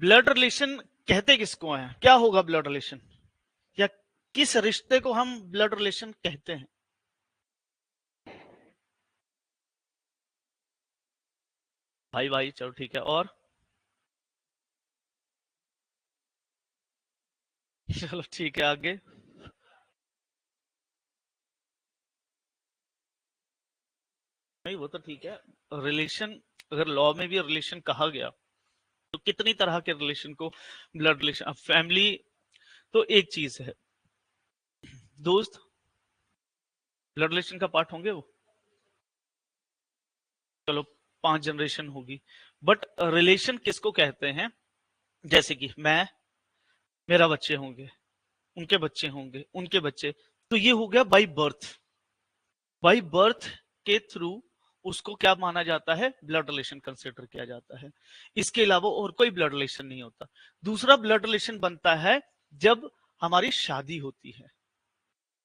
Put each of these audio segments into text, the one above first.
Blood relation कहते किसको हैं? क्या होगा ब्लड रिलेशन, या किस रिश्ते को हम ब्लड रिलेशन कहते हैं? भाई भाई चलो ठीक है, और चलो ठीक है आगे। नहीं वो तो ठीक है, रिलेशन अगर लॉ में भी रिलेशन कहा गया तो कितनी तरह के रिलेशन को ब्लड रिलेशन, अब फैमिली तो एक चीज है, दोस्त ब्लड रिलेशन का पार्ट होंगे वो, चलो 5 जनरेशन होगी, बट रिलेशन किसको कहते हैं? जैसे कि मैं, मेरा बच्चे होंगे, उनके बच्चे होंगे, उनके बच्चे, तो ये हो गया बाई बर्थ। बाई बर्थ के थ्रू उसको क्या माना जाता है? ब्लड रिलेशन कंसिडर किया जाता है। इसके अलावा और कोई ब्लड रिलेशन नहीं होता। दूसरा ब्लड रिलेशन बनता है जब हमारी शादी होती है,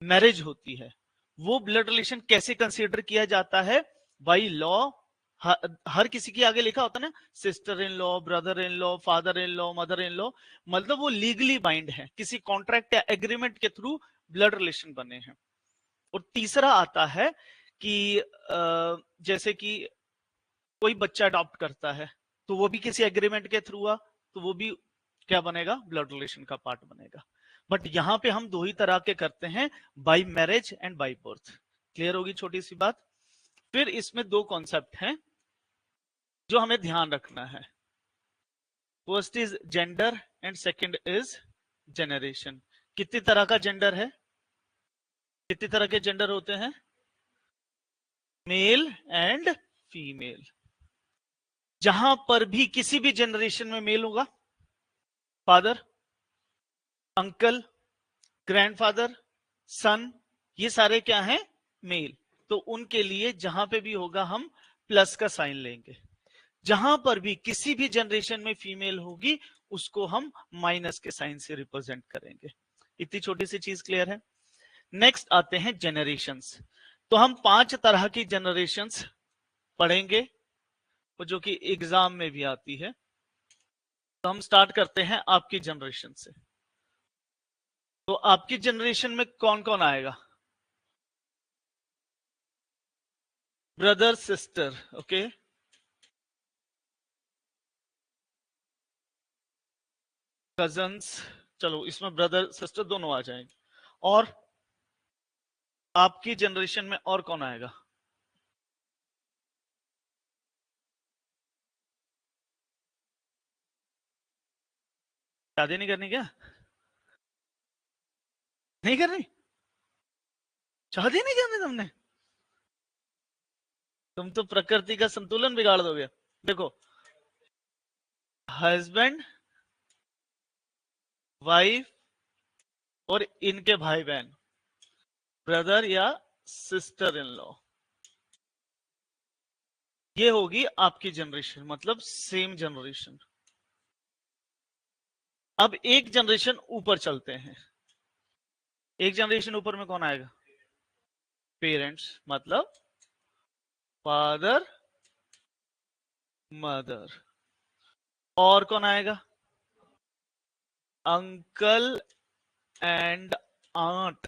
मैरिज होती है। वो ब्लड रिलेशन कैसे कंसीडर किया जाता है? बाई लॉ, हर किसी के आगे लिखा होता है ना, sister in law, brother in law, father in law, mother in law, मतलब वो लीगली बाइंड है, किसी कॉन्ट्रैक्ट या एग्रीमेंट के थ्रू ब्लड रिलेशन बने हैं। और तीसरा आता है कि जैसे कि कोई बच्चा अडॉप्ट करता है तो वो भी किसी एग्रीमेंट के थ्रू हुआ, तो वो भी क्या बनेगा? ब्लड रिलेशन का पार्ट बनेगा। बट यहां पे हम दो ही तरह के करते हैं, by marriage and by birth. Clear होगी छोटी सी बात। फिर इसमें दो कॉन्सेप्ट हैं जो हमें ध्यान रखना है। First is gender and second is generation. कितनी तरह का जेंडर है? कितनी तरह के जेंडर होते हैं? Male and female. जहां पर भी किसी भी जनरेशन में मेल होगा, फादर, अंकल, ग्रैंडफादर, सन, ये सारे क्या हैं? मेल। तो उनके लिए जहां पे भी होगा हम प्लस का साइन लेंगे। जहां पर भी किसी भी जनरेशन में फीमेल होगी उसको हम माइनस के साइन से रिप्रेजेंट करेंगे। इतनी छोटी सी चीज क्लियर है। नेक्स्ट आते हैं जनरेशंस। तो हम 5 तरह की जनरेशंस पढ़ेंगे जो कि एग्जाम में भी आती है। तो हम स्टार्ट करते हैं आपकी जनरेशन से। तो आपकी जनरेशन में कौन कौन आएगा? ब्रदर सिस्टर, ओके, कजन्स, चलो इसमें ब्रदर सिस्टर दोनों आ जाएंगे। और आपकी जनरेशन में और कौन आएगा? शादी नहीं करनी क्या? नहीं करनी? शादी नहीं करनी तुमने? तुम तो प्रकृति का संतुलन बिगाड़ दोगे। देखो, हस्बैंड, वाइफ और इनके भाई बहन, ब्रदर या सिस्टर इन लॉ, ये होगी आपकी जनरेशन, मतलब सेम जनरेशन। अब एक जनरेशन ऊपर चलते हैं। एक जनरेशन ऊपर में कौन आएगा? पेरेंट्स, मतलब फादर, मदर। और कौन आएगा? Uncle and aunt.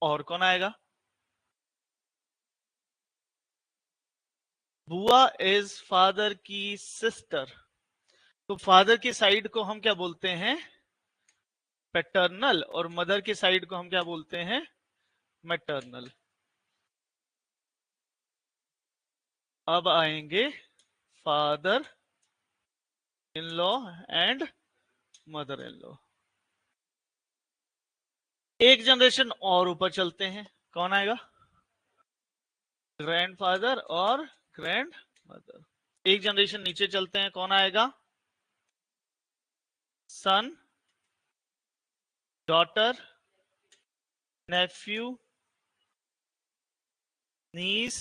और कौन आएगा? बुआ इज फादर की सिस्टर। तो फादर की साइड को हम क्या बोलते हैं? पैटर्नल। और मदर की साइड को हम क्या बोलते हैं? मैटरनल। अब आएंगे father in law and mother in law. एक जनरेशन और ऊपर चलते हैं, कौन आएगा? ग्रैंडफादर और ग्रैंड मदर। एक जनरेशन नीचे चलते हैं, कौन आएगा? Son, daughter, nephew, niece,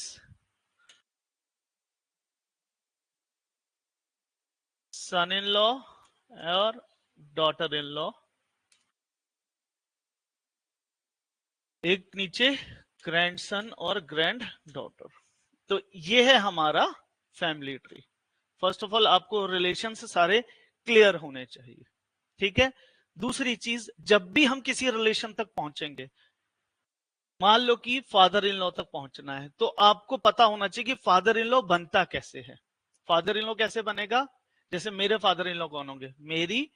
son in law और डॉटर इन लॉ। एक नीचे ग्रैंडसन और ग्रैंड डॉटर। तो ये है हमारा family tree. First of all आपको रिलेशन सारे क्लियर होने चाहिए, ठीक है। दूसरी चीज, जब भी हम किसी रिलेशन तक पहुंचेंगे, मान लो कि फादर इन लॉ तक पहुंचना है, तो आपको पता होना चाहिए कि फादर इन लॉ बनता कैसे है। फादर इन लॉ कैसे बनेगा? जैसे मेरे फादर इन लॉ कौन होंगे? मेरी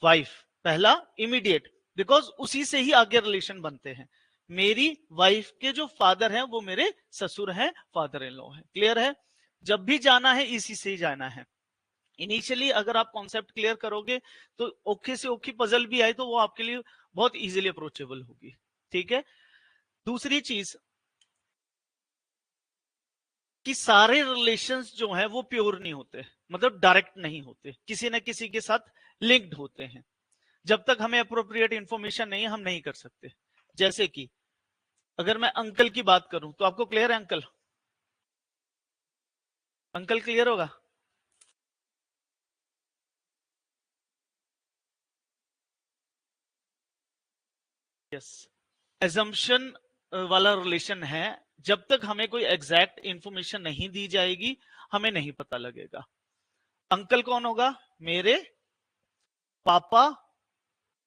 वाइफ, पहला इमीडिएट, बिकॉज उसी से ही आगे रिलेशन बनते हैं। मेरी वाइफ के जो फादर हैं वो मेरे ससुर हैं, फादर इन लॉ है। क्लियर है? जब भी जाना है इसी से ही जाना है। इनिशियली अगर आप कॉन्सेप्ट क्लियर करोगे तो ओखे से ओखी पजल भी आए तो वो आपके लिए बहुत इजीली अप्रोचेबल होगी, ठीक है। दूसरी चीज कि सारे रिलेशंस जो हैं वो प्योर नहीं होते, मतलब डायरेक्ट नहीं होते, किसी न किसी के साथ लिंक्ड होते हैं। जब तक हमें अप्रोप्रिएट इंफॉर्मेशन नहीं है हम नहीं कर सकते। जैसे कि अगर मैं अंकल की बात करूं तो आपको क्लियर है अंकल? अंकल क्लियर होगा? यस। एजम्पशन वाला रिलेशन है, जब तक हमें कोई एग्जैक्ट इंफॉर्मेशन नहीं दी जाएगी हमें नहीं पता लगेगा। अंकल कौन होगा? मेरे पापा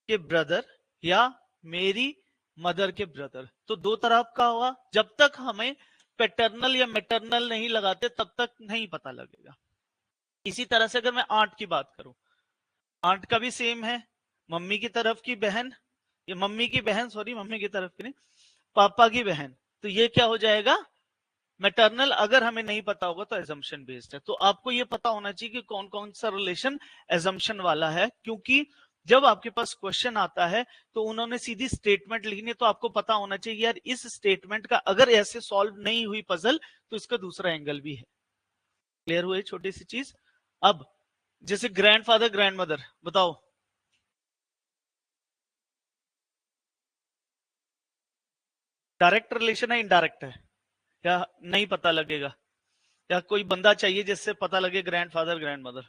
के ब्रदर या मेरी मदर के ब्रदर। तो दो तरफ का हुआ। जब तक हमें पैटर्नल या मैटरनल नहीं लगाते तब तक नहीं पता लगेगा। इसी तरह से अगर मैं आंट की बात करूं, आंट का भी सेम है, मम्मी की तरफ की बहन, ये मम्मी की बहन, सॉरी मम्मी की तरफ की नहीं, पापा की बहन। तो ये क्या हो जाएगा? मैटरनल। अगर हमें नहीं पता होगा तो एजम्पशन बेस्ड है। तो आपको ये पता होना चाहिए कि कौन कौन सा रिलेशन एजम्पशन वाला है, क्योंकि जब आपके पास क्वेश्चन आता है तो उन्होंने सीधी स्टेटमेंट लिखनी है, तो आपको पता होना चाहिए यार इस स्टेटमेंट का अगर ऐसे सॉल्व नहीं हुई पजल तो इसका दूसरा एंगल भी है। क्लियर हुई छोटी सी चीज? अब जैसे ग्रैंडफादर ग्रैंडमदर, बताओ डायरेक्ट रिलेशन है इनडायरेक्ट है, या नहीं पता लगेगा, या कोई बंदा चाहिए जिससे पता लगे grandfather grandmother?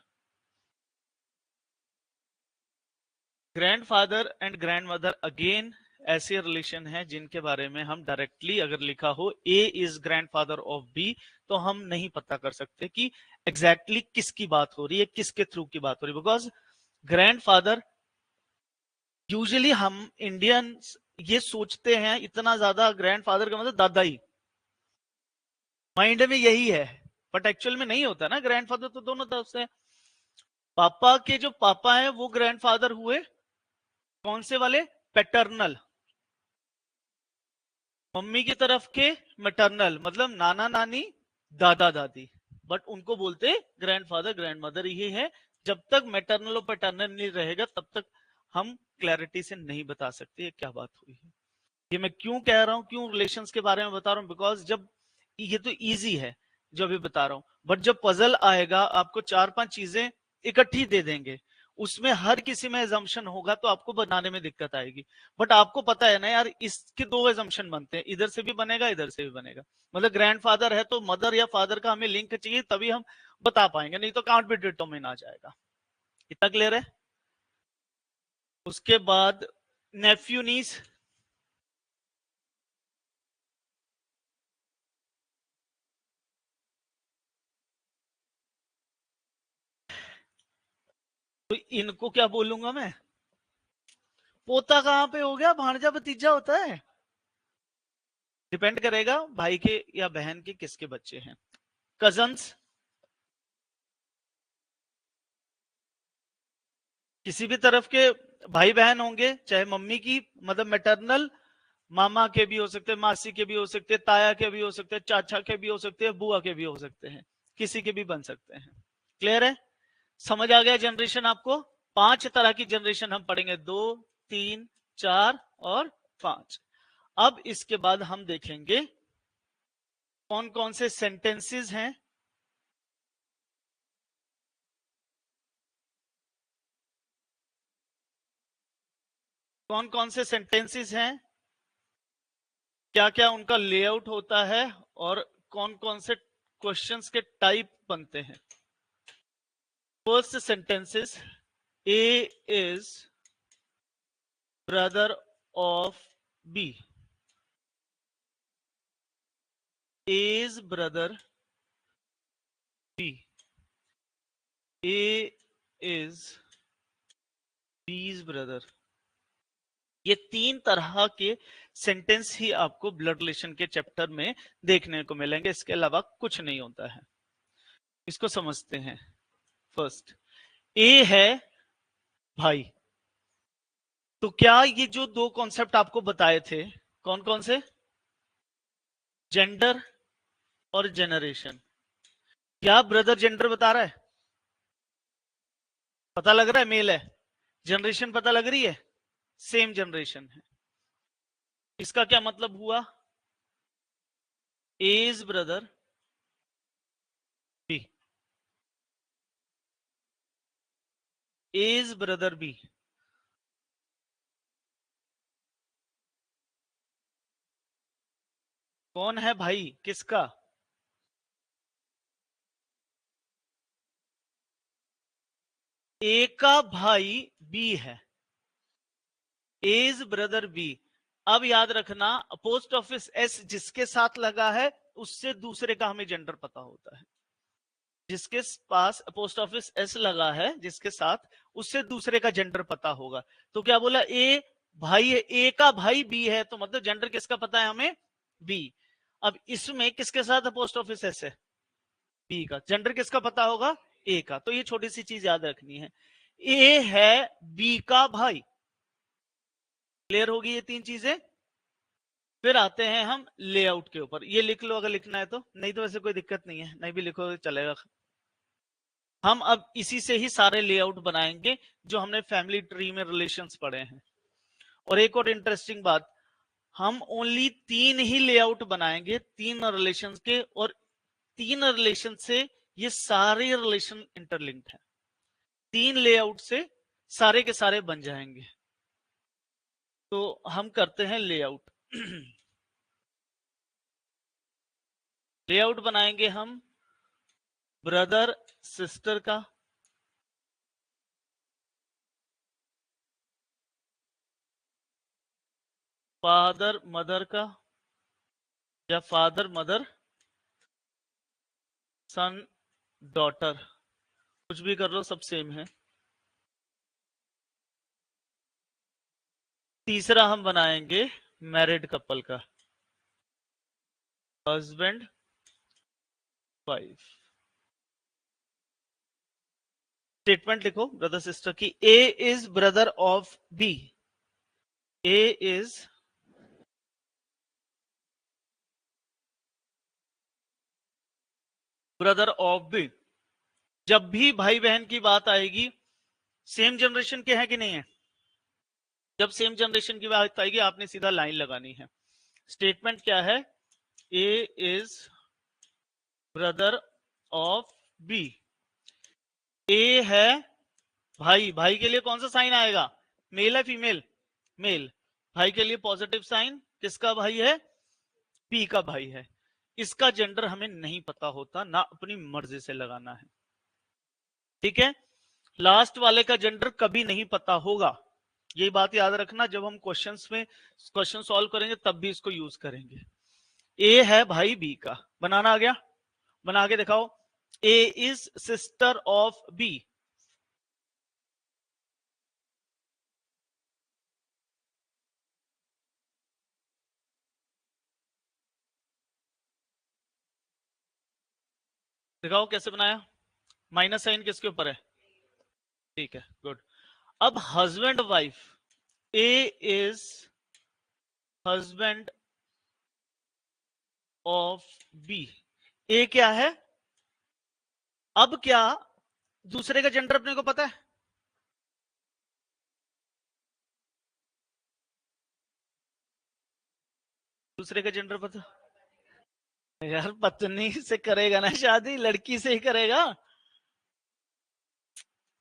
Grandfather and grandmother again ऐसे रिलेशन है जिनके बारे में हम डायरेक्टली अगर लिखा हो ए इज ग्रैंडफादर ऑफ बी तो हम नहीं पता कर सकते कि एग्जैक्टली किसकी बात हो रही है, किसके थ्रू की बात हो रही है। बिकॉज ग्रैंडफादर, यूजुअली हम इंडियंस ये सोचते हैं इतना ज्यादा, ग्रैंडफादर का मतलब दादा ही, माइंड में यही है, बट एक्चुअल में नहीं होता ना। ग्रैंडफादर तो दोनों तरफ से। पापा के जो पापा हैं वो ग्रैंडफादर हुए कौन से वाले? पैटर्नल। मम्मी की तरफ के मैटरनल, मतलब नाना नानी दादा दादी, बट उनको बोलते ग्रैंडफादर ग्रैंडमदर ही है। जब तक मैटरनल और पैटर्नल नहीं रहेगा तब तक हम क्लैरिटी से नहीं बता सकते ये क्या बात हुई है। ये मैं क्यों कह रहा हूं, क्यों रिलेशंस के बारे में बता रहा हूं? बिकॉज जब ये तो इजी है जो अभी बता रहा हूं, बट जब पजल आएगा आपको चार पांच चीजें इकट्ठी दे देंगे, उसमें हर किसी में एजम्पशन होगा तो आपको बनाने में दिक्कत आएगी। बट आपको पता है ना यार इसके दो एजम्पशन बनते हैं, इधर से भी बनेगा इधर से भी बनेगा। मतलब ग्रैंडफादर है तो मदर या फादर का हमें लिंक चाहिए तभी हम बता पाएंगे, नहीं तो कांट बी डिटरमाइन आ जाएगा। इतना क्लियर है? उसके बाद नेफ्यू नीस, तो इनको क्या बोलूंगा मैं? पोता कहां पे हो गया, भांजा भतीजा होता है। डिपेंड करेगा भाई के या बहन के किसके बच्चे हैं। कजन्स, किसी भी तरफ के भाई बहन होंगे, चाहे मम्मी की मतलब मैटरनल, मामा के भी हो सकते हैं, मासी के भी हो सकते हैं, ताया के भी हो सकते हैं, चाचा के भी हो सकते हैं, बुआ के भी हो सकते हैं, किसी के भी बन सकते हैं। क्लियर है? समझ आ गया जनरेशन आपको? पांच तरह की जनरेशन हम पढ़ेंगे, दो, तीन, चार और पांच। अब इसके बाद हम देखेंगे कौन कौन से सेंटेंसेस हैं, कौन कौन से सेंटेंसेस हैं, क्या क्या उनका लेआउट होता है, और कौन कौन से क्वेश्चंस के टाइप बनते हैं। First sentences, A is brother of B, A is brother B, A is B's brother. ये 3 तरह के सेंटेंस ही आपको ब्लड रिलेशन के चैप्टर में देखने को मिलेंगे, इसके अलावा कुछ नहीं होता है। इसको समझते हैं। फर्स्ट, ए है भाई। तो क्या ये जो 2 कॉन्सेप्ट आपको बताए थे, कौन कौन से? जेंडर और जेनरेशन। क्या ब्रदर जेंडर बता रहा है? पता लग रहा है मेल है। जनरेशन पता लग रही है, सेम जनरेशन है। इसका क्या मतलब हुआ? A is brother B, A is brother B. कौन है भाई किसका? ए का भाई बी है, ए इज ब्रदर बी। अब याद रखना, पोस्ट ऑफिस एस जिसके साथ लगा है उससे दूसरे का हमें जेंडर पता होता है। जिसके पास पोस्ट ऑफिस एस लगा है जिसके साथ, उससे दूसरे का जेंडर पता होगा। तो क्या बोला? ए भाई है, ए का भाई बी है, तो मतलब जेंडर किसका पता है हमें? बी। अब इसमें किसके साथ पोस्ट ऑफिस एस है? बी का। जेंडर किसका पता होगा? ए का। तो ये छोटी सी चीज याद रखनी है, ए है बी का भाई। क्लियर होगी ये 3 चीजें? फिर आते हैं हम लेआउट के ऊपर। ये लिख लो अगर लिखना है तो, नहीं तो वैसे कोई दिक्कत नहीं है, नहीं भी लिखो चलेगा। हम अब इसी से ही सारे लेआउट बनाएंगे जो हमने फैमिली ट्री में रिलेशंस पढ़े हैं। और एक और इंटरेस्टिंग बात, हम ओनली 3 ही लेआउट बनाएंगे 3 रिलेशन के, और 3 रिलेशन से ये सारे रिलेशन इंटरलिंक्ड है। 3 लेआउट से सारे के सारे बन जाएंगे। तो हम करते हैं लेआउट। लेआउट बनाएंगे हम ब्रदर सिस्टर का, फादर मदर का, या फादर मदर सन डॉटर, कुछ भी कर लो सब सेम है। तीसरा हम बनाएंगे मैरिड कपल का, हस्बैंड वाइफ। स्टेटमेंट लिखो ब्रदर सिस्टर की, A is brother of B, A is brother of B. जब भी भाई बहन की बात आएगी, सेम जनरेशन के हैं कि नहीं है? जब सेम जनरेशन की बात आएगी आपने सीधा लाइन लगानी है। स्टेटमेंट क्या है? A is brother of B. ए है भाई, भाई के लिए कौन सा साइन आएगा? मेल है फीमेल? मेल। भाई के लिए पॉजिटिव साइन, किसका भाई है? पी का भाई है। इसका जेंडर हमें नहीं पता होता, ना अपनी मर्जी से लगाना है। ठीक है, लास्ट वाले का जेंडर कभी नहीं पता होगा, यही बात याद रखना। जब हम क्वेश्चंस में क्वेश्चन सॉल्व करेंगे तब भी इसको यूज करेंगे। ए है भाई बी का, बनाना आ गया? बना के दिखाओ। ए इज सिस्टर ऑफ बी। दिखाओ कैसे बनाया। माइनस साइन किसके ऊपर है? ठीक है, गुड। अब husband wife, A is husband of B. A क्या है? अब क्या दूसरे का जेंडर अपने को पता है? दूसरे का जेंडर पता? यार पत्नी से करेगा ना शादी, लड़की से ही करेगा।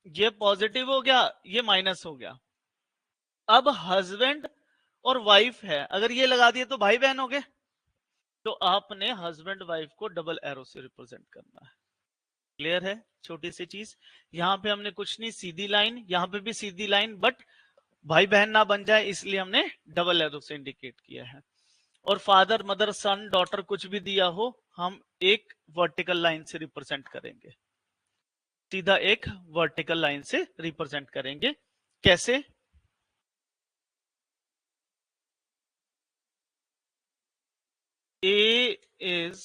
ये पॉजिटिव हो गया, ये माइनस हो गया। अब हस्बैंड और वाइफ है, अगर ये लगा दिए तो भाई बहन हो गए। तो आपने हस्बैंड वाइफ को डबल एरो से रिप्रेजेंट करना है। क्लियर है? छोटी सी चीज, यहां पे हमने कुछ नहीं, सीधी लाइन, यहां पे भी सीधी लाइन, बट भाई बहन ना बन जाए इसलिए हमने डबल एरो से इंडिकेट किया है। और फादर मदर सन डॉटर कुछ भी दिया हो, हम एक वर्टिकल लाइन से रिप्रेजेंट करेंगे, सीधा एक वर्टिकल लाइन से रिप्रेजेंट करेंगे। कैसे? A is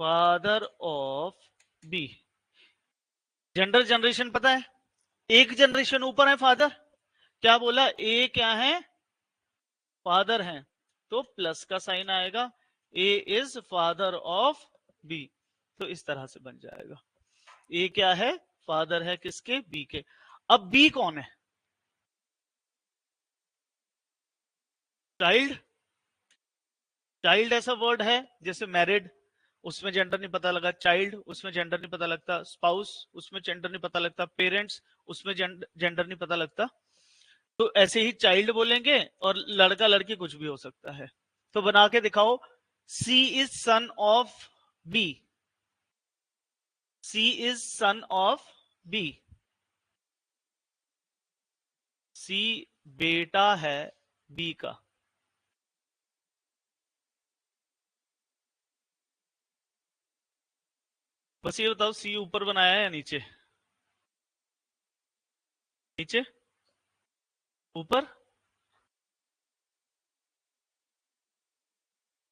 father of B. Gender generation पता है, एक जनरेशन ऊपर है फादर, क्या बोला, ए क्या है, फादर है, तो प्लस का साइन आएगा, ए इज फादर ऑफ बी, तो इस तरह से बन जाएगा। ए क्या है, फादर है किसके, बी के। अब बी कौन है, चाइल्ड। चाइल्ड ऐसा वर्ड है जैसे मैरिड, उसमें जेंडर नहीं पता लगा, चाइल्ड उसमें जेंडर नहीं पता लगता, स्पाउस उसमें जेंडर नहीं पता लगता, पेरेंट्स उसमें जेंडर नहीं पता लगता। तो ऐसे ही चाइल्ड बोलेंगे, और लड़का लड़की कुछ भी हो सकता है। तो बना के दिखाओ, C is son of B, C is son of B, C बेटा है बी का। बस ये बताओ, सी ऊपर बनाया है या नीचे? नीचे, ऊपर।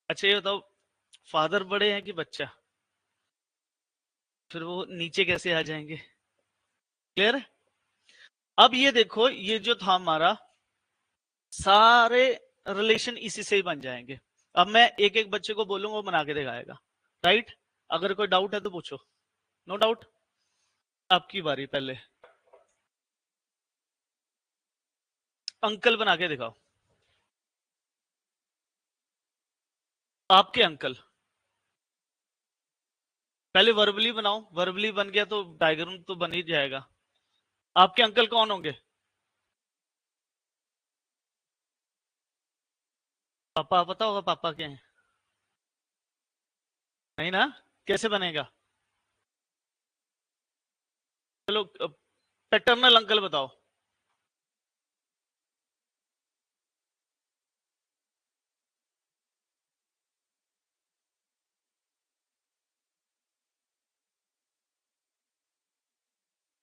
अच्छा ये बताओ, फादर बड़े हैं कि बच्चा, फिर वो नीचे कैसे आ जाएंगे? क्लियर? अब ये देखो, ये जो था हमारा, सारे रिलेशन इसी से ही बन जाएंगे। अब मैं एक एक बच्चे को बोलूंगा, वो बना के दिखाएगा, राइट? अगर कोई डाउट है तो पूछो। No doubt. आपकी बारी, पहले अंकल बना के दिखाओ। आपके अंकल, पहले वर्बली बनाओ, वर्बली बन गया तो डायग्राम तो बन ही जाएगा। आपके अंकल कौन होंगे? पापा, पता होगा पापा क्या है? नहीं ना, कैसे बनेगा? चलो, पैटर्नल अंकल बताओ।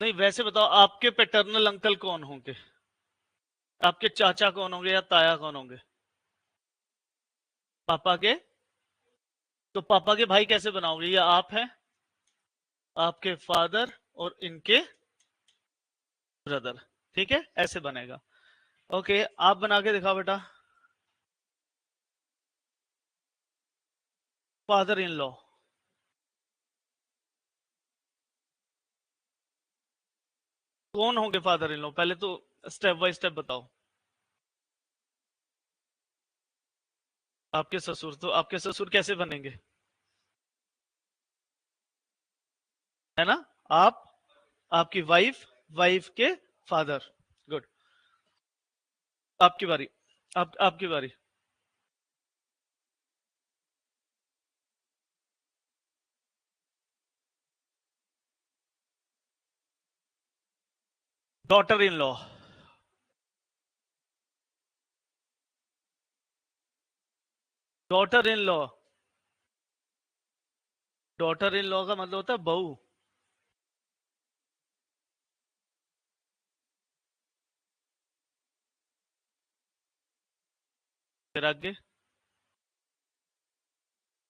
नहीं, वैसे बताओ, आपके पैटर्नल अंकल कौन होंगे? आपके चाचा कौन होंगे या ताया कौन होंगे? पापा के। तो पापा के भाई कैसे बनाओगे? ये आप हैं, आपके फादर, और इनके ब्रदर, ठीक है, ऐसे बनेगा। ओके, आप बना के दिखाओ बेटा। फादर इन लॉ, कौन होंगे फादर इन लॉ? पहले तो स्टेप बाय स्टेप बताओ। आपके ससुर, तो आपके ससुर कैसे बनेंगे? है ना, आप, आपकी वाइफ, वाइफ के फादर। गुड। आपकी बारी, आपकी बारी। Daughter in law, daughter in law, daughter in law का मतलब होता है बहू। फिर आगे,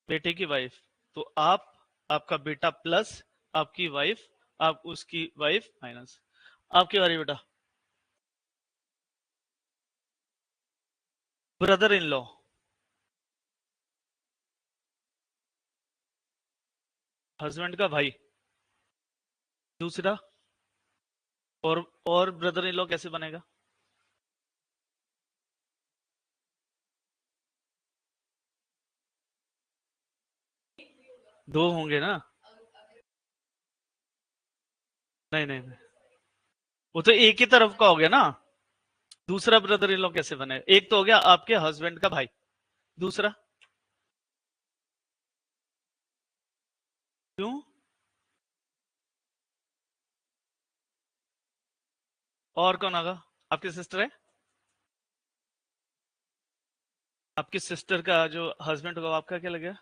बेटे की वाइफ, तो आप, आपका बेटा प्लस आपकी वाइफ, आप उसकी वाइफ माइनस। आपकी बारी बेटा। ब्रदर इन लॉ, हस्बैंड का भाई, दूसरा। और ब्रदर इन लॉ कैसे बनेगा? दो होंगे ना? नहीं नहीं नहीं, वो तो एक ही तरफ का हो गया ना। दूसरा ब्रदर इन लॉ कैसे बनेगा? एक तो हो गया आपके हस्बैंड का भाई, दूसरा क्यों? और कौन होगा? आपकी सिस्टर है? आपकी सिस्टर का जो हस्बैंड होगा, आपका क्या लगेगा?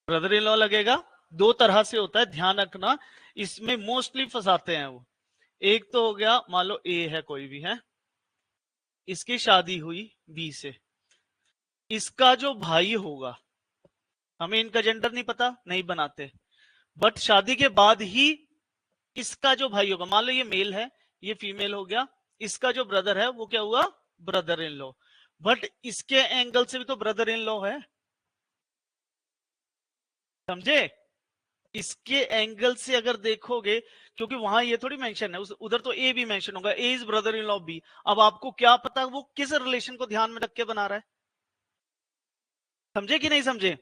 ब्रदर इन लॉ लगेगा। दो तरह से होता है, ध्यान रखना, इसमें मोस्टली फंसाते हैं वो। एक तो हो गया, मान लो ए है, कोई भी है, इसकी शादी हुई बी से, इसका जो भाई होगा, हमें इनका जेंडर नहीं पता, नहीं बनाते, बट शादी के बाद ही इसका जो भाई होगा, मान लो ये मेल है, ये फीमेल हो गया, इसका जो ब्रदर है वो क्या हुआ, ब्रदर इन लॉ, बट इसके एंगल से भी तो ब्रदर इन लॉ है, समझे? इसके एंगल से अगर देखोगे, क्योंकि वहां ये थोड़ी मेंशन है, उधर तो ए भी मेंशन होगा, A is brother in law B. अब आपको क्या पता वो किस रिलेशन को ध्यान में रख के बना रहा है, समझे कि नहीं समझे?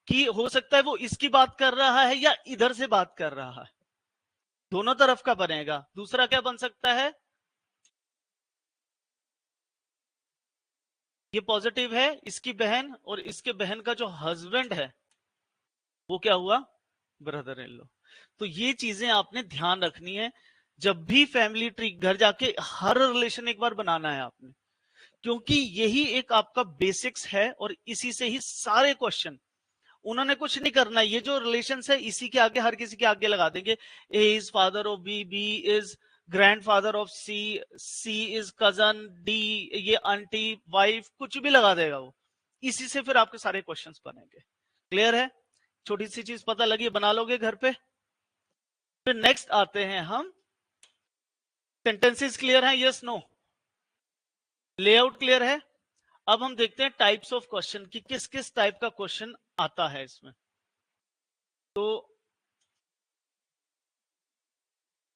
कि हो सकता है वो इसकी बात कर रहा है या इधर से बात कर रहा है, दोनों तरफ का बनेगा। दूसरा क्या बन सकता है, ये पॉजिटिव है, इसकी बहन और इसके बहन का जो हस्बैंड है वो क्या हुआ, ब्रदर इन लॉ। तो ये चीजें आपने ध्यान रखनी है, जब भी फैमिली ट्री घर जाके हर रिलेशन एक बार बनाना है आपने, क्योंकि यही एक आपका बेसिक्स है और इसी से ही सारे क्वेश्चन, उन्होंने कुछ नहीं करना, ये जो रिलेशन है इसी के आगे हर किसी के आगे लगा देंगे, A is father of B, B is grandfather of C, C is cousin, D ये आंटी वाइफ, कुछ भी लगा देगा वो, इसी से फिर आपके सारे क्वेश्चंस बनेंगे। क्लियर है? छोटी सी चीज पता लगी, बना लोगे घर पे। फिर नेक्स्ट आते हैं हम, सेंटेंसेस क्लियर है, यस नो? लेआउट क्लियर है? अब हम देखते हैं टाइप्स ऑफ क्वेश्चन कि किस किस टाइप का क्वेश्चन आता है इसमें। तो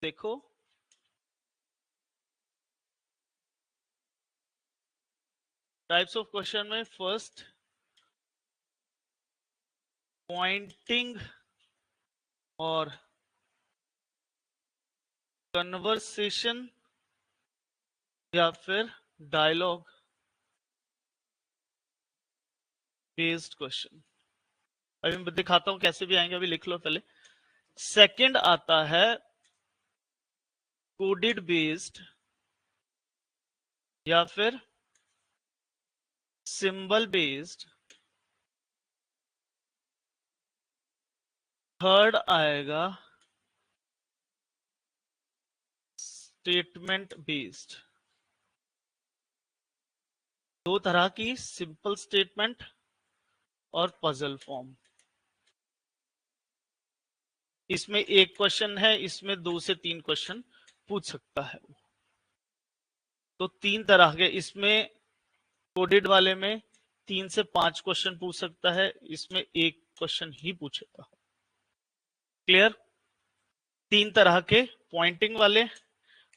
देखो, टाइप्स ऑफ क्वेश्चन में फर्स्ट पॉइंटिंग और कन्वर्सेशन या फिर डायलॉग बेस्ड क्वेश्चन। अभी मैं दिखाता हूं कैसे भी आएंगे, अभी लिख लो पहले। सेकंड आता है कोडेड बेस्ड या फिर सिंबल बेस्ड। थर्ड आएगा स्टेटमेंट बेस्ड। दो तरह की, सिंपल स्टेटमेंट और पजल फॉर्म। इसमें एक क्वेश्चन है, इसमें 2 से 3 क्वेश्चन पूछ सकता है। तो 3 तरह के, इसमें कोडेड वाले में 3 से 5 क्वेश्चन पूछ सकता है, इसमें एक क्वेश्चन ही पूछेगा। क्लियर? 3 तरह के, पॉइंटिंग वाले,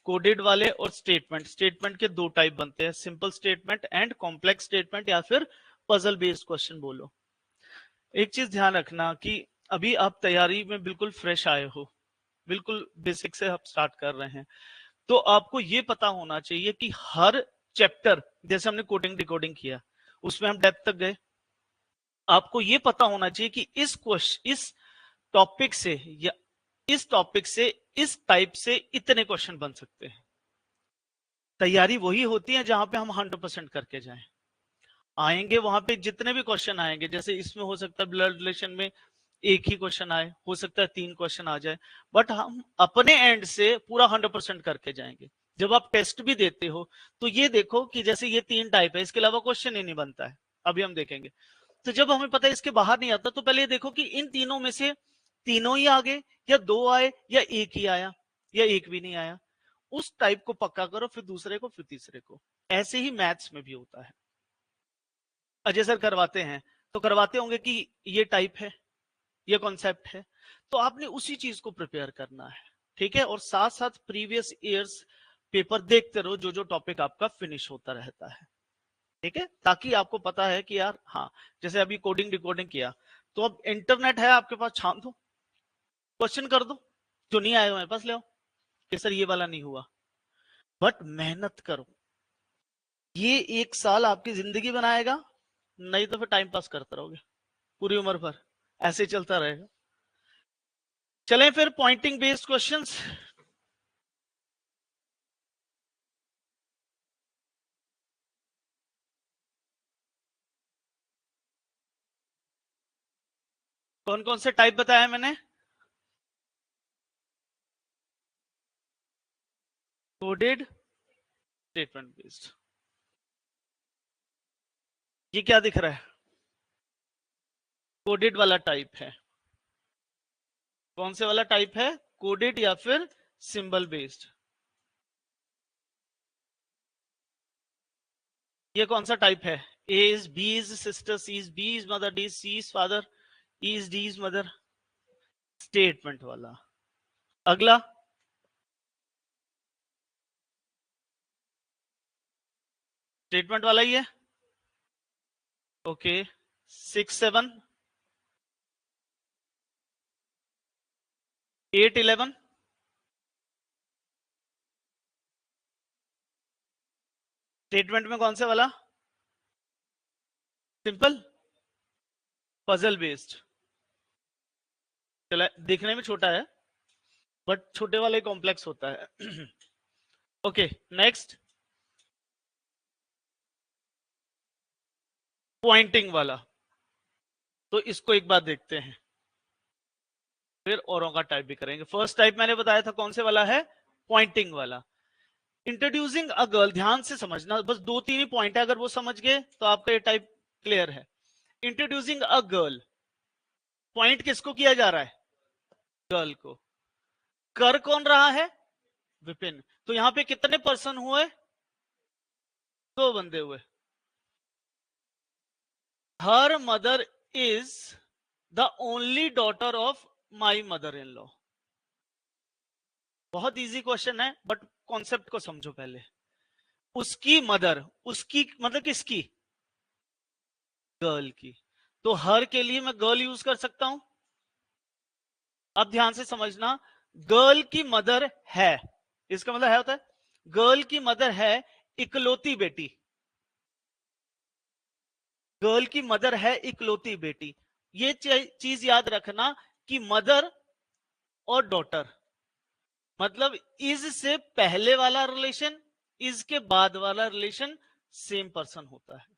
कोडेड वाले और स्टेटमेंट। स्टेटमेंट के 2 टाइप बनते हैं, simple statement and complex statement या फिर पजल बेस्ड क्वेश्चन बोलो। एक चीज ध्यान रखना कि अभी आप तैयारी में बिल्कुल फ्रेश आए हो, बिल्कुल बेसिक से आप स्टार्ट कर रहे हैं, तो आपको ये पता होना चाहिए कि हर चैप्टर, जैसे हमने कोडिंग डिकोडिंग किया उसमें हम डेप्थ तक गए, आपको ये पता होना चाहिए कि इस टॉपिक से या इस टॉपिक से इस टाइप से इतने क्वेश्चन बन सकते हैं। तैयारी वही होती है जहां पे हम 100% करके जाएं। आएंगे वहां पे जितने भी क्वेश्चन आएंगे, जैसे इसमें हो सकता है ब्लड रिलेशन में एक ही क्वेश्चन आए, हो सकता है 3 क्वेश्चन आ जाए, बट हम अपने एंड से पूरा 100% करके जाएंगे। जब आप टेस्ट भी देते हो तो ये देखो कि जैसे ये 3 टाइप है, इसके अलावा क्वेश्चन ही नहीं बनता है, अभी हम देखेंगे। तो जब हमें पता है इसके बाहर नहीं आता, तो पहले ये देखो कि इन तीनों में से तीनों ही आ गए, या 2 आए, या एक ही आया, या एक भी नहीं आया। उस टाइप को पक्का करो, फिर दूसरे को, फिर तीसरे को। ऐसे ही मैथ्स में भी होता है। अजय सर करवाते हैं तो करवाते होंगे कि ये टाइप है, ये कॉन्सेप्ट है, तो आपने उसी चीज को प्रिपेयर करना है। ठीक है? और साथ साथ प्रीवियस ईयर्स पेपर देखते रहो, जो जो टॉपिक आपका फिनिश होता रहता है। ठीक है? ताकि आपको पता है कि यार हाँ, जैसे अभी कोडिंग डिकोडिंग किया, तो अब इंटरनेट है आपके पास, छान दो, क्वेश्चन कर दो, जो नहीं आए मेरे पास ले आओ कि सर ये वाला नहीं हुआ। बट मेहनत करो, ये 1 साल आपकी जिंदगी बनाएगा, नहीं तो फिर टाइम पास करते रहोगे पूरी उम्र भर, ऐसे चलता रहेगा। चलें फिर पॉइंटिंग बेस्ड क्वेश्चंस। कौन कौन से टाइप बताया मैंने? Coded, statement based. ये क्या दिख रहा है? कोडेड वाला टाइप है। कौन से वाला टाइप है? कोडेड या फिर सिंबल बेस्ड? ये कौन सा टाइप है? A is B is sister, C is B is mother, D C is father, E is D is mother. Statement वाला। अगला स्टेटमेंट वाला ही है। ओके 6 7 8 11 स्टेटमेंट में कौन से वाला? Simple, puzzle based. चला दिखने में छोटा है बट छोटे वाले कॉम्प्लेक्स होता है। ओके नेक्स्ट, पॉइंटिंग वाला। तो इसको एक बार देखते हैं, फिर औरों का टाइप भी करेंगे। फर्स्ट टाइप मैंने बताया था कौन से वाला है? पॉइंटिंग वाला। इंट्रोड्यूसिंग अ गर्ल, ध्यान से समझना, बस 2-3 ही पॉइंट है, अगर वो समझ गए तो आपका ये टाइप क्लियर है। इंट्रोड्यूसिंग अ गर्ल, पॉइंट किसको किया जा रहा है? गर्ल को। कर कौन रहा है? विपिन। तो यहां पे कितने पर्सन हुए? 2 बंदे हुए। Her mother is the only daughter of my mother in law. बहुत इजी क्वेश्चन है बट कॉन्सेप्ट को समझो पहले। उसकी मदर, उसकी मतलब किसकी? गर्ल की। तो हर के लिए मैं गर्ल यूज कर सकता हूं। अब ध्यान से समझना, गर्ल की मदर है, इसका मतलब है होता है गर्ल की मदर है इकलौती बेटी। गर्ल की मदर है इकलौती बेटी। ये चीज याद रखना कि मदर और डॉटर मतलब इज से पहले वाला रिलेशन, इज के बाद वाला रिलेशन सेम पर्सन होता है।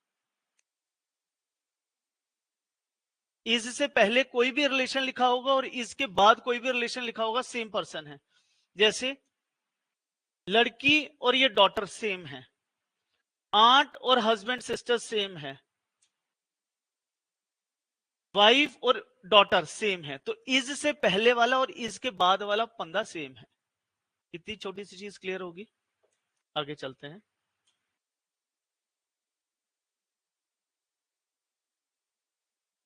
इज से पहले कोई भी रिलेशन लिखा होगा और इज के बाद कोई भी रिलेशन लिखा होगा, सेम पर्सन है। जैसे लड़की और ये डॉटर सेम है, आंट और हस्बैंड सिस्टर सेम है, वाइफ और डॉटर सेम है। तो इज से पहले वाला और इज के बाद वाला पंगा सेम है। इतनी छोटी सी चीज क्लियर होगी। आगे चलते हैं।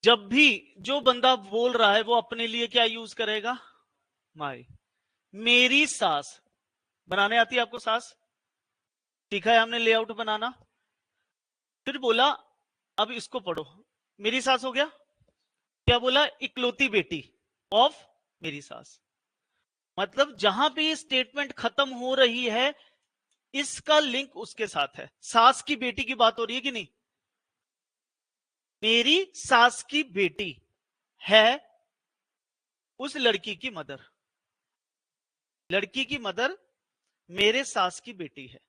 जब भी जो बंदा बोल रहा है वो अपने लिए क्या यूज करेगा? माई। मेरी सास, बनाने आती है आपको सास? सीखा है हमने लेआउट बनाना। फिर बोला अब इसको पढ़ो, मेरी सास हो गया, क्या बोला? इकलौती बेटी ऑफ मेरी सास। मतलब जहां पे ये स्टेटमेंट खत्म हो रही है, इसका लिंक उसके साथ है। सास की बेटी की बात हो रही है कि नहीं? मेरी सास की बेटी है उस लड़की की मदर, लड़की की मदर मेरे सास की बेटी है।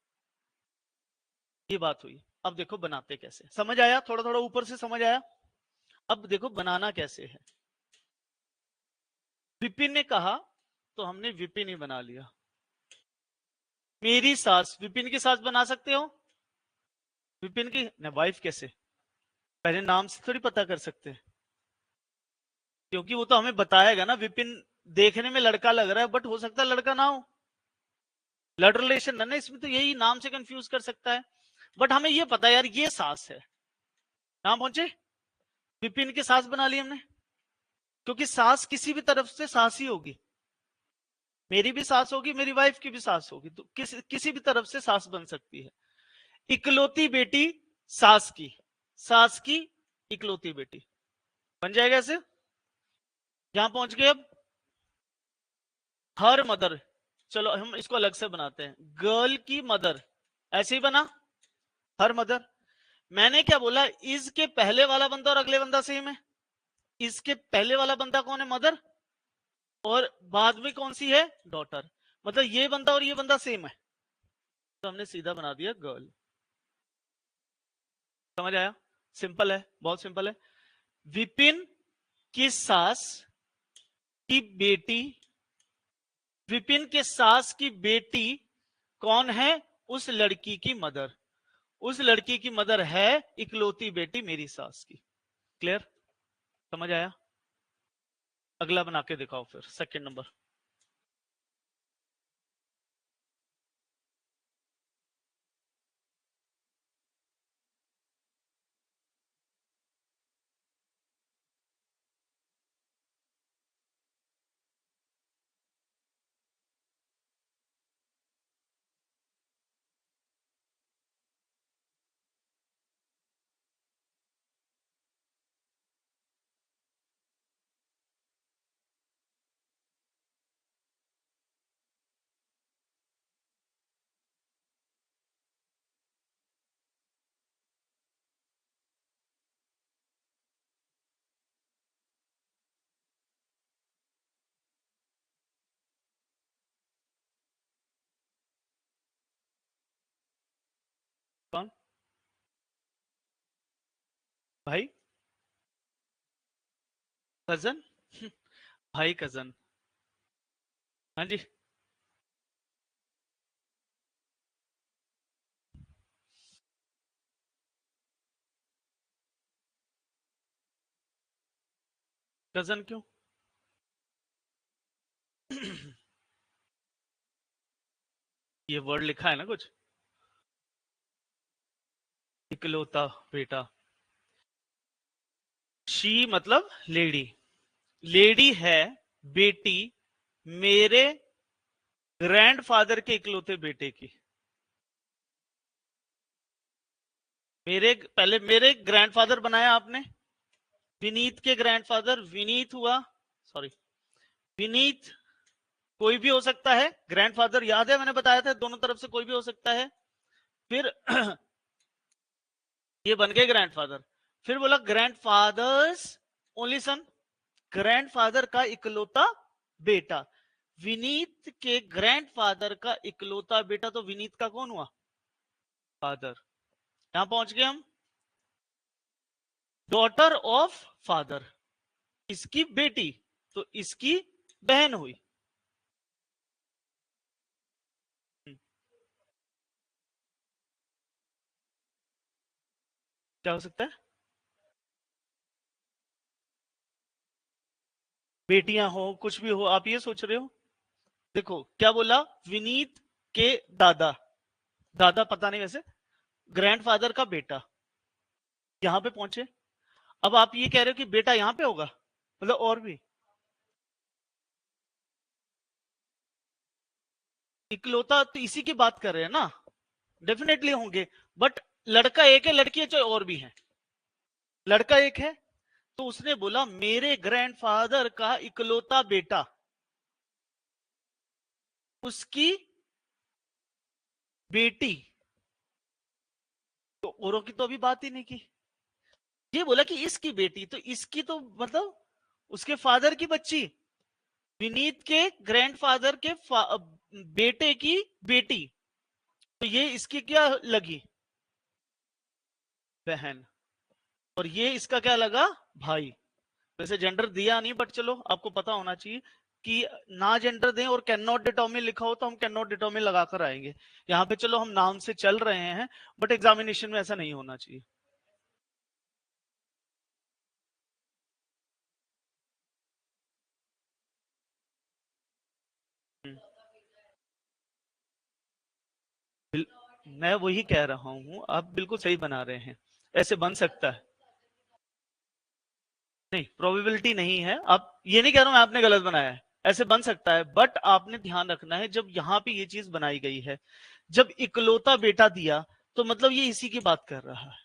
ये बात हुई। अब देखो बनाते कैसे, समझ आया? थोड़ा थोड़ा ऊपर से समझ आया। अब देखो बनाना कैसे है। विपिन ने कहा तो हमने विपिन ही बना लिया। मेरी सास, विपिन की सास बना सकते हो? विपिन की न, वाइफ कैसे? पहले नाम से थोड़ी पता कर सकते हैं, क्योंकि वो तो हमें बताएगा ना। विपिन देखने में लड़का लग रहा है बट हो सकता है लड़का ना हो, ब्लड रिलेशन है ना इसमें, तो यही नाम से कंफ्यूज कर सकता है। बट हमें ये पता है यार ये सास है। कहां पहुंचे? विपिन की सास बना ली हमने, क्योंकि सास किसी भी तरफ से सास ही होगी। मेरी भी सास होगी, मेरी वाइफ की भी सास होगी, तो किसी भी तरफ से सास बन सकती है। इकलौती बेटी सास की, सास की इकलौती बेटी बन जाएगा ऐसे। यहां पहुंच गए। अब हर मदर, चलो हम इसको अलग से बनाते हैं। गर्ल की मदर, ऐसे ही बना हर मदर। मैंने क्या बोला? इज के पहले वाला बंदा और अगले बंदा सेम है। इसके पहले वाला बंदा कौन है? मदर। और बाद में कौन सी है? डॉटर। मतलब ये बंदा और ये बंदा सेम है, तो हमने सीधा बना दिया गर्ल। समझ आया? सिंपल है, बहुत सिंपल है। विपिन की सास की बेटी, विपिन के सास की बेटी कौन है? उस लड़की की मदर। उस लड़की की मदर है इकलौती बेटी मेरी सास की। क्लियर? समझ आया? अगला बना के दिखाओ फिर, सेकंड नंबर। कौन? भाई? कजन? भाई कजन? हाँ जी। कजन क्यों? ये वर्ड लिखा है ना कुछ, इकलौता बेटा। शी मतलब लेडी। लेडी है बेटी मेरे ग्रैंडफादर के इकलौते बेटे की। मेरे पहले मेरे ग्रैंडफादर बनाया आपने, विनीत के ग्रैंडफादर विनीत हुआ, सॉरी विनीत कोई भी हो सकता है। ग्रैंडफादर याद है मैंने बताया था दोनों तरफ से कोई भी हो सकता है। फिर ये बन गए ग्रैंडफादर। फिर बोला ग्रैंडफादर्स ओनली सन, ग्रैंडफादर का इकलौता बेटा। विनीत के ग्रैंडफादर का इकलौता बेटा, तो विनीत का कौन हुआ? फादर। यहां पहुंच गए हम। डॉटर ऑफ फादर, इसकी बेटी, तो इसकी बहन हुई। क्या हो सकता है? बेटियां हो, कुछ भी हो, आप ये सोच रहे हो। देखो क्या बोला, विनीत के दादा, दादा पता नहीं वैसे, ग्रैंडफादर का बेटा, यहां पे पहुंचे। अब आप ये कह रहे हो कि बेटा यहां पे होगा, मतलब और भी इकलौता, तो इसी की बात कर रहे हैं ना, डेफिनेटली होंगे। बट लड़का एक है, लड़की है, चाहे और भी है। लड़का एक है, तो उसने बोला मेरे ग्रैंडफादर का इकलौता बेटा, उसकी बेटी, तो औरों की तो अभी बात ही नहीं की। ये बोला कि इसकी बेटी, तो इसकी तो मतलब उसके फादर की बच्ची, विनीत के ग्रैंडफादर के बेटे की बेटी, तो ये इसकी क्या लगी? बहन। और ये इसका क्या लगा? भाई। वैसे जेंडर दिया नहीं, बट चलो आपको पता होना चाहिए कि ना जेंडर दें और कैन नॉट डिटर्मिन लिखा हो तो हम कैन नॉट डिटर्मिन लगाकर आएंगे। यहाँ पे चलो हम नाउन से चल रहे हैं, बट एग्जामिनेशन में ऐसा नहीं होना चाहिए। मैं वही कह रहा हूं, आप बिल्कुल सही बना रहे हैं, ऐसे बन सकता है। नहीं, प्रोबेबिलिटी नहीं है, आप ये नहीं कह रहा हूं मैं आपने गलत बनाया है, ऐसे बन सकता है। बट आपने ध्यान रखना है, जब यहां पे ये चीज बनाई गई है, जब इकलौता बेटा दिया, तो मतलब ये इसी की बात कर रहा है।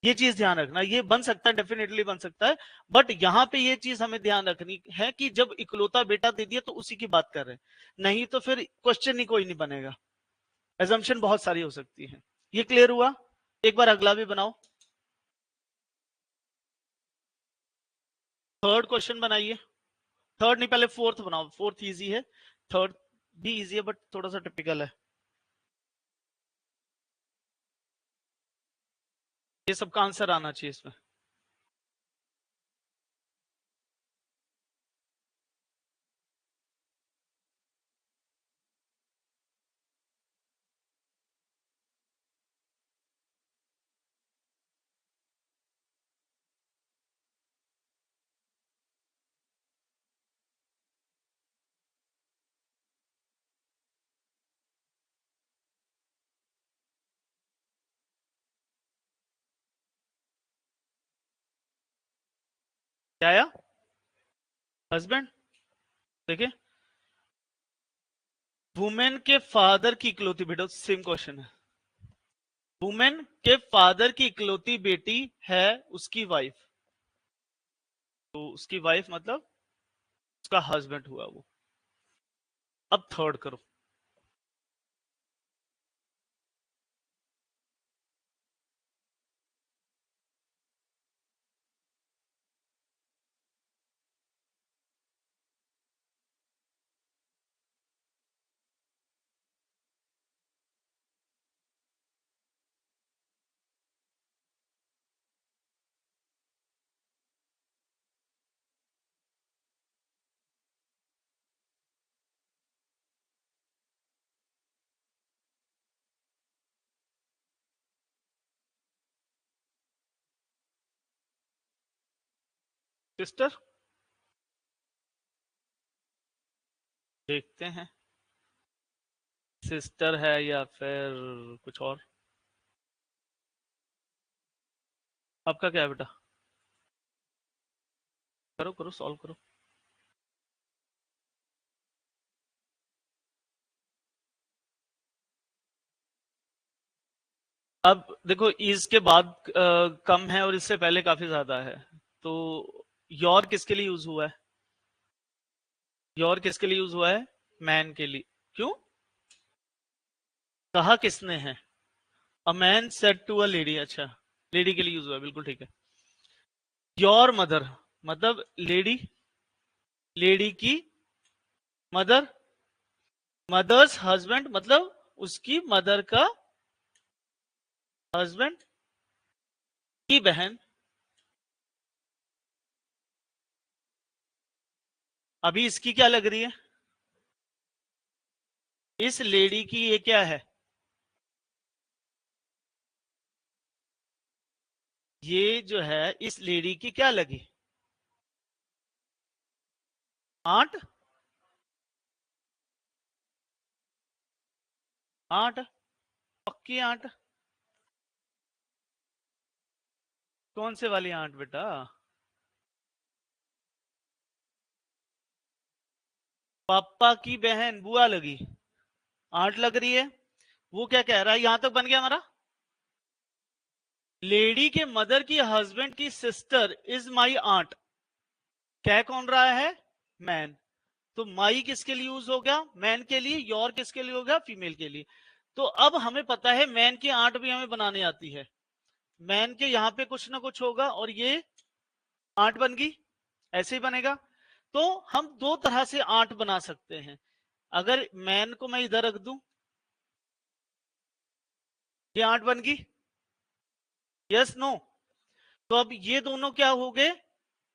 ये चीज ध्यान रखना, ये बन सकता है, डेफिनेटली बन सकता है। बट यहां पे ये चीज हमें ध्यान रखनी है कि जब इकलौता बेटा दे दिया तो उसी की बात कर रहे हैं, नहीं तो फिर क्वेश्चन ही कोई नहीं बनेगा, एजम्पशन बहुत सारी हो सकती है। ये क्लियर हुआ? एक बार अगला भी बनाओ। थर्ड क्वेश्चन बनाइए। थर्ड नहीं, पहले फोर्थ बनाओ, फोर्थ इजी है, थर्ड भी इजी है बट थोड़ा सा टिपिकल है। ये सबका आंसर आना चाहिए इसमें। क्या आया? हस्बैंड। देखिए, वुमेन के फादर की इकलौती बेटा, सेम क्वेश्चन है। वुमेन के फादर की इकलौती बेटी है उसकी वाइफ, तो उसकी वाइफ मतलब उसका हस्बैंड हुआ वो। अब थर्ड करो। सिस्टर, देखते हैं सिस्टर है या फिर कुछ और। आपका क्या है बेटा? करो करो, सॉल्व करो। अब देखो, इज के बाद कम है और इससे पहले काफी ज्यादा है, तो योर किसके लिए यूज हुआ है? योर किसके लिए यूज हुआ है? मैन के लिए। क्यों? कहा किसने है? A man said to a lady. अच्छा, लेडी के लिए यूज हुआ है, बिल्कुल ठीक है। योर मदर मतलब लेडी, लेडी की मदर, मदर्स हस्बैंड मतलब उसकी मदर का हस्बैंड की बहन। अभी इसकी क्या लग रही है? इस लेडी की ये क्या है? ये जो है इस लेडी की क्या लगी? आंट। आंट, पक्की आंट। कौन से वाली आंट बेटा? पापा की बहन, बुआ लगी, आंट लग रही है। वो क्या कह रहा है, यहां तक बन गया हमारा। लेडी के मदर की हस्बैंड की सिस्टर इज माई आंट। कह कौन रहा है? मैन। तो माई किसके लिए यूज हो गया? मैन के लिए। योर किसके लिए हो गया? फीमेल के लिए। तो अब हमें पता है मैन की आंट भी हमें बनाने आती है। मैन के यहां पे कुछ ना कुछ होगा और ये आंट बन गई, ऐसे ही बनेगा। तो हम दो तरह से आंट बना सकते हैं। अगर मैन को मैं इधर रख दूं, ये आंट बन गई, यस नो? तो अब ये दोनों क्या हो गए?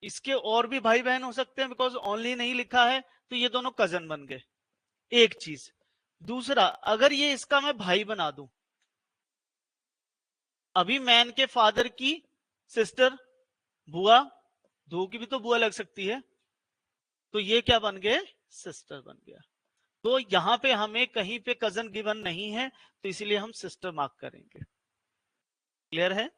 इसके और भी भाई बहन हो सकते हैं, बिकॉज ओनली नहीं लिखा है, तो ये दोनों कजन बन गए। एक चीज। दूसरा, अगर ये इसका मैं भाई बना दूं, अभी मैन के फादर की सिस्टर, बुआ, दो की भी तो बुआ लग सकती है, तो ये क्या बन गए? सिस्टर बन गया। तो यहां पे हमें कहीं पे कजन गिवन नहीं है, तो इसीलिए हम सिस्टर मार्क करेंगे। क्लियर है?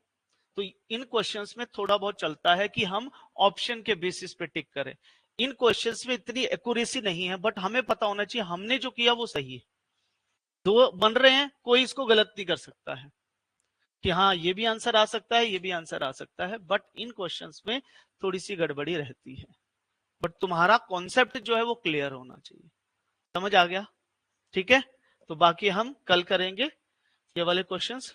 तो इन क्वेश्चंस में थोड़ा बहुत चलता है कि हम ऑप्शन के बेसिस पे टिक करें। इन क्वेश्चंस में इतनी एक्यूरेसी नहीं है, बट हमें पता होना चाहिए हमने जो किया वो सही है। दो बन रहे हैं, कोई इसको गलत नहीं कर सकता है कि हाँ ये भी आंसर आ सकता है, ये भी आंसर आ सकता है, बट इन क्वेश्चंस में थोड़ी सी गड़बड़ी रहती है। बट तुम्हारा कॉन्सेप्ट जो है वो क्लियर होना चाहिए। समझ आ गया? ठीक है, तो बाकी हम कल करेंगे ये वाले क्वेश्चंस।